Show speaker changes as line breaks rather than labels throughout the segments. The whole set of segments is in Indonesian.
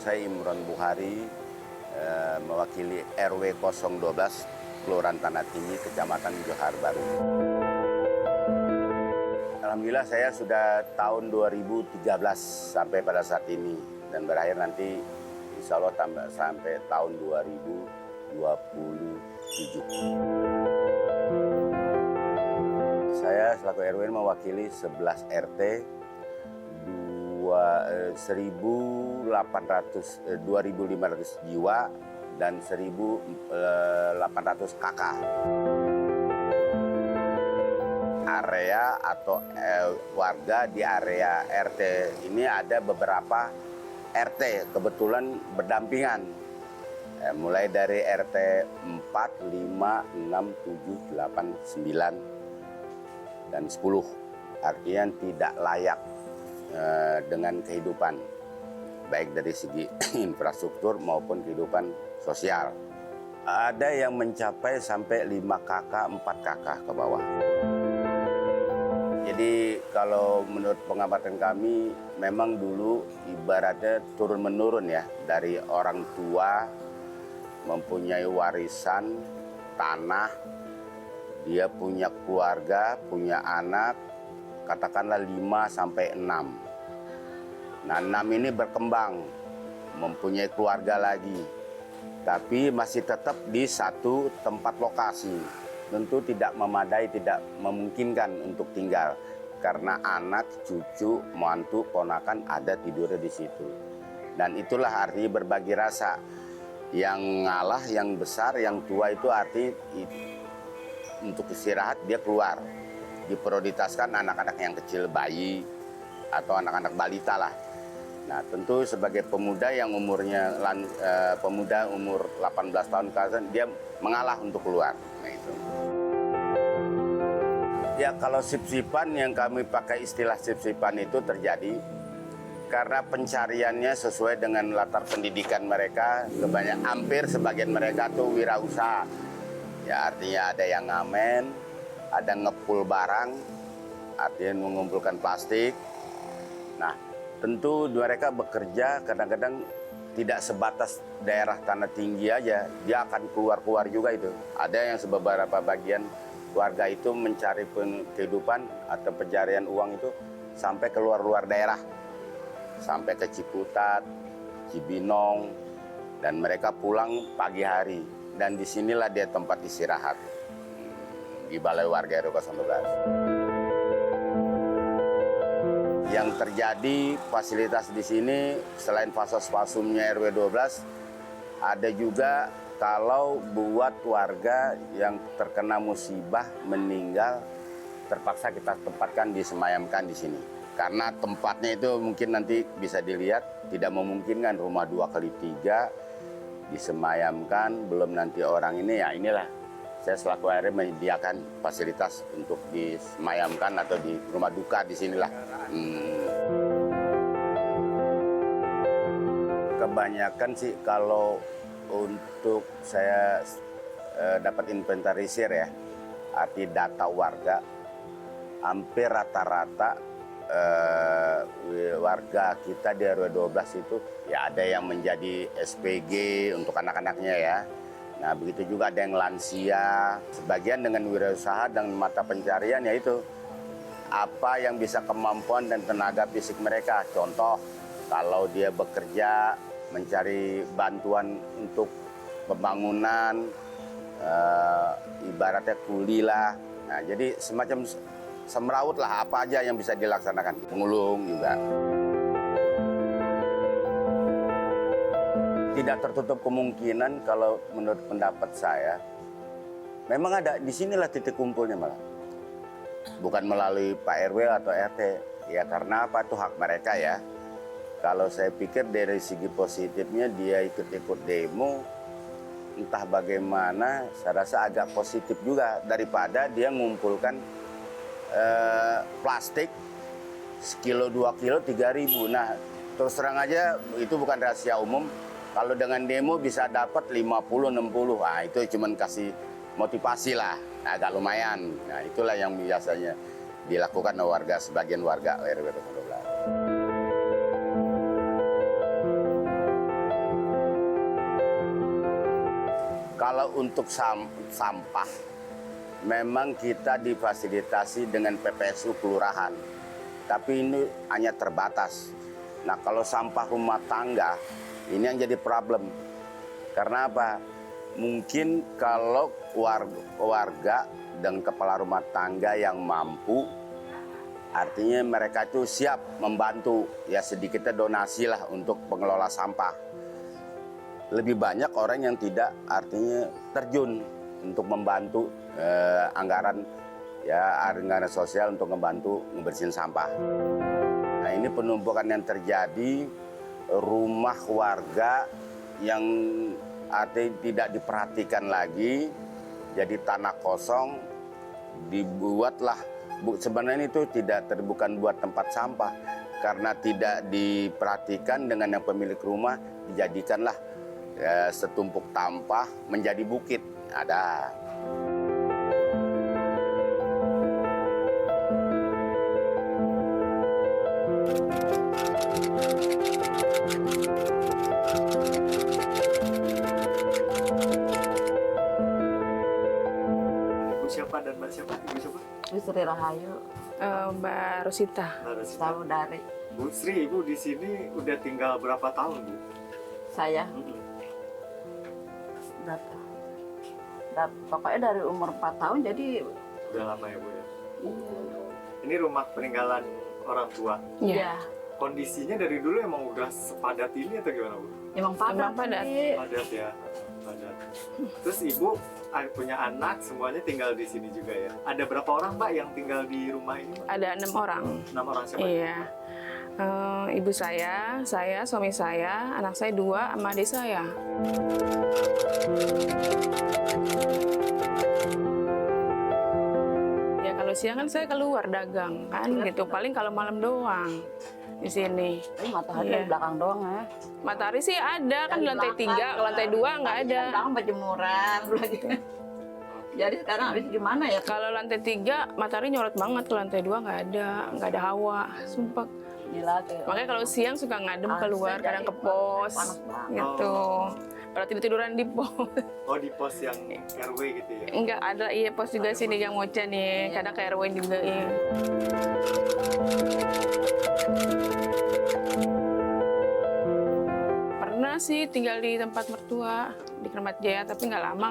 saya Imron Buhari, mewakili RW 012, Kelurahan Tanah Tinggi, Kecamatan Johar Baru. Alhamdulillah saya sudah tahun 2013 sampai pada saat ini, dan berakhir nanti insya Allah sampai tahun 2027. Saya selaku RW mewakili 11 RT, 2.500 jiwa dan 1.800 KK. Area atau warga di area RT ini ada beberapa RT kebetulan berdampingan. Mulai dari RT 4, 5, 6, 7, 8, 9, dan 10. Artinya tidak layak dengan kehidupan, baik dari segi infrastruktur maupun kehidupan sosial. Ada yang mencapai sampai 5 KK, 4 KK ke bawah. Jadi kalau menurut pengamatan kami, memang dulu ibaratnya turun-menurun ya, dari orang tua mempunyai warisan tanah, dia punya keluarga, punya anak, katakanlah 5 sampai 6. Nah, 6 ini berkembang, mempunyai keluarga lagi, tapi masih tetap di satu tempat lokasi. Tentu tidak memadai, tidak memungkinkan untuk tinggal, karena anak, cucu, mantu, ponakan ada tidurnya di situ. Dan itulah arti berbagi rasa. Yang ngalah, yang besar, yang tua itu arti untuk istirahat dia keluar. Diprioritaskan anak-anak yang kecil, bayi, atau anak-anak balita lah. Nah, tentu sebagai pemuda yang umurnya pemuda umur 18 tahun ke atas, dia mengalah untuk keluar. Nah, itu. Ya, kalau sip-sipan yang kami pakai istilah sip-sipan itu terjadi karena pencariannya sesuai dengan latar pendidikan mereka. Kebanyakan hampir sebagian mereka tuh wirausaha. Ya, artinya ada yang ngamen, ada ngepul barang, artinya mengumpulkan plastik. Nah, tentu mereka bekerja kadang-kadang tidak sebatas daerah Tanah Tinggi aja, dia akan keluar-keluar juga itu. Ada yang beberapa bagian warga itu mencari kehidupan atau pencarian uang itu sampai keluar-luar daerah, sampai ke Ciputat, Cibinong, dan mereka pulang pagi hari. Dan disinilah dia tempat istirahat, di Balai Warga RW 012. Yang terjadi fasilitas di sini selain fasum-fasumnya RW 12, ada juga kalau buat warga yang terkena musibah meninggal, terpaksa kita tempatkan, disemayamkan di sini. Karena tempatnya itu mungkin nanti bisa dilihat tidak memungkinkan rumah 2x3 disemayamkan, belum nanti orang ini, ya inilah saya selaku RW menyediakan fasilitas untuk disemayamkan atau di rumah duka di sinilah. Kebanyakan sih kalau untuk saya dapat inventarisir ya, arti data warga, hampir rata-rata warga kita di RW 12 itu ya ada yang menjadi SPG untuk anak-anaknya ya. Nah, begitu juga ada yang lansia, sebagian dengan wirausaha dan mata pencarian, yaitu apa yang bisa kemampuan dan tenaga fisik mereka. Contoh, kalau dia bekerja mencari bantuan untuk pembangunan, ibaratnya kuli lah. Nah, jadi semacam semeraut lah, apa aja yang bisa dilaksanakan. Pengulung juga. Tidak tertutup kemungkinan kalau menurut pendapat saya, memang ada di sinilah titik kumpulnya malah. Bukan melalui Pak RW atau RT, ya karena apa, itu hak mereka ya. Kalau saya pikir dari segi positifnya dia ikut-ikut demo, entah bagaimana, saya rasa agak positif juga daripada dia mengumpulkan plastik sekilo 2 kilo 3.000. Nah, terus terang aja itu bukan rahasia umum. Kalau dengan demo bisa dapat 50-60, nah itu cuman kasih motivasi lah, agak lumayan. Nah, itulah yang biasanya dilakukan oleh warga, sebagian warga RW 012. Kalau untuk sampah, memang kita difasilitasi dengan PPSU kelurahan, tapi ini hanya terbatas. Nah, kalau sampah rumah tangga, ini yang jadi problem. Karena apa? Mungkin kalau warga dan kepala rumah tangga yang mampu, artinya mereka itu siap membantu, ya sedikitnya donasi lah untuk pengelola sampah. Lebih banyak orang yang tidak, artinya terjun untuk membantu anggaran sosial untuk membantu membersihin sampah. Nah, ini penumpukan yang terjadi, rumah warga yang artinya tidak diperhatikan lagi, jadi tanah kosong, dibuatlah. Sebenarnya itu bukan buat tempat sampah, karena tidak diperhatikan dengan yang pemilik rumah, dijadikanlah setumpuk sampah menjadi bukit. Ada.
Ibu siapa dan Mbak siapa? Ibu siapa?
Ibu Sri Rahayu,
Mbak Rosita.
tahu dari
Bu Sri, Ibu di sini udah tinggal berapa tahun, Bu?
saya. Pokoknya dari umur 4 tahun, jadi
Udah lama ya, Bu ya. Ini rumah peninggalan orang tua.
ya
Kondisinya dari dulu emang udah sepadat ini atau gimana, Bu?
emang padat.
padat.
sih.
Padat ya. Padat. Terus Ibu punya anak, semuanya tinggal di sini juga ya. Ada berapa orang, Mbak, yang tinggal di rumah ini, Mbak?
Ada 6 orang.
6 orang siapa?
Iya. Ibu saya, suami saya, anak saya 2, sama adik saya. Ya kalau siang kan saya keluar dagang kan gitu. Paling kalau malam doang di sini.
Tapi matahari
Iya.
di belakang doang ya.
Matahari sih ada kan di lantai 3, ke lantai 2 nggak ada.
Di belakang berjemuran. Jadi sekarang habis gimana ya?
Kalau lantai 3 matahari nyorot banget, ke lantai 2 nggak ada hawa, sumpah.
Gila tuh.
Makanya kalau siang suka ngadem keluar, kadang ke pos,
Panas banget.
gitu. Pada tidur-tiduran di pos.
Oh, di pos yang RW gitu ya?
Enggak ada, iya pos juga sini yang Mocha nih, kadang ke RW juga iya. Pernah sih tinggal di tempat mertua di Keramat Jaya, tapi nggak lama.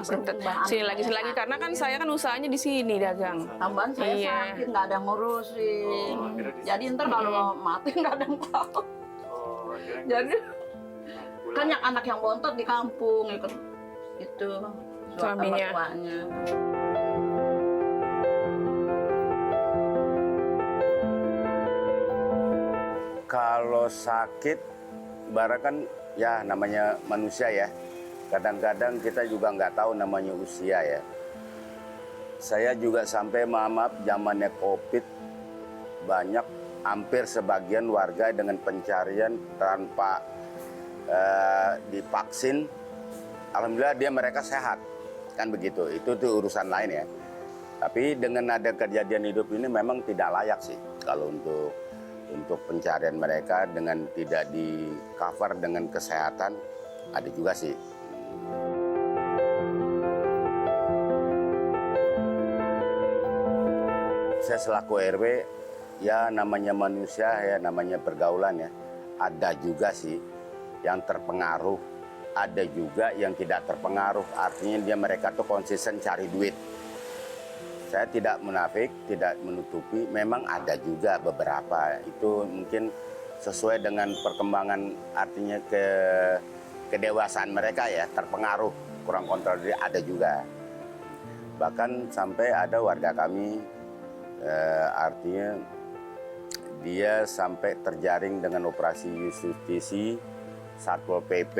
Sini lagi karena kan saya kan usahanya di sini dagang.
Tambahan saya
Iya.
sakit, nggak ada yang ngurusin.
Oh, akhirnya di-
Jadi ntar kalau mati nggak ada yang tahu.
Oh, akhirnya
Jadi
pulang.
kan yang anak yang bontot di kampung ikut itu
Suaminya.
mertuanya.
Kalau sakit, barang kan ya namanya manusia ya. Kadang-kadang kita juga nggak tahu namanya usia ya. Saya juga sampai maaf zamannya COVID, banyak hampir sebagian warga dengan pencarian tanpa divaksin. Alhamdulillah mereka sehat, kan begitu. Itu tuh urusan lain ya. Tapi dengan ada kejadian hidup ini memang tidak layak sih kalau untuk pencarian mereka dengan tidak di cover dengan kesehatan, ada juga sih. Saya selaku RW, ya namanya manusia, ya namanya pergaulan ya. Ada juga sih yang terpengaruh, ada juga yang tidak terpengaruh. Artinya mereka tuh konsisten cari duit. Saya tidak munafik, tidak menutupi, memang ada juga beberapa. Itu mungkin sesuai dengan perkembangan, artinya kedewasaan mereka ya, terpengaruh, kurang kontrol diri, ada juga. Bahkan sampai ada warga kami, artinya dia sampai terjaring dengan operasi justisi, Satpol PP,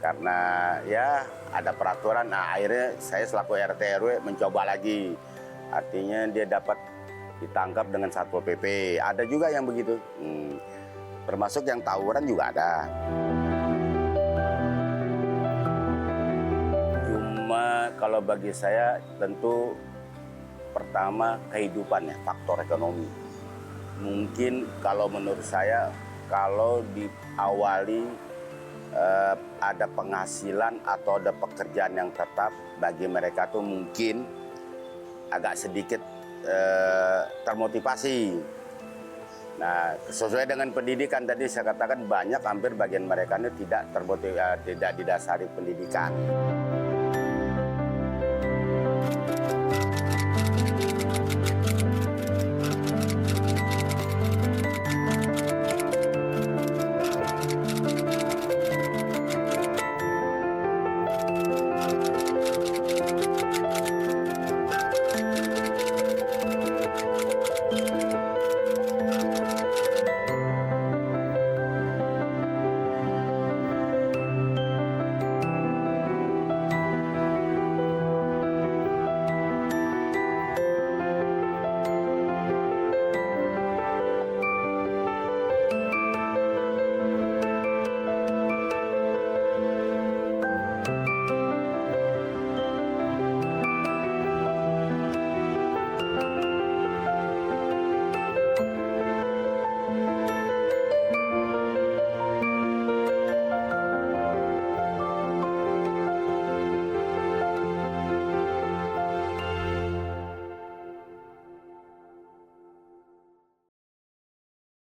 karena ya ada peraturan. Nah akhirnya saya selaku RT RW mencoba lagi, artinya dia dapat ditangkap dengan Satpol PP. Ada juga yang begitu, termasuk yang tawuran juga ada. Cuma kalau bagi saya tentu pertama kehidupannya, faktor ekonomi. Mungkin kalau menurut saya kalau diawali ada penghasilan atau ada pekerjaan yang tetap, bagi mereka tuh mungkin agak sedikit termotivasi. Nah, sesuai dengan pendidikan tadi saya katakan banyak, hampir bagian mereka ini tidak didasari pendidikan.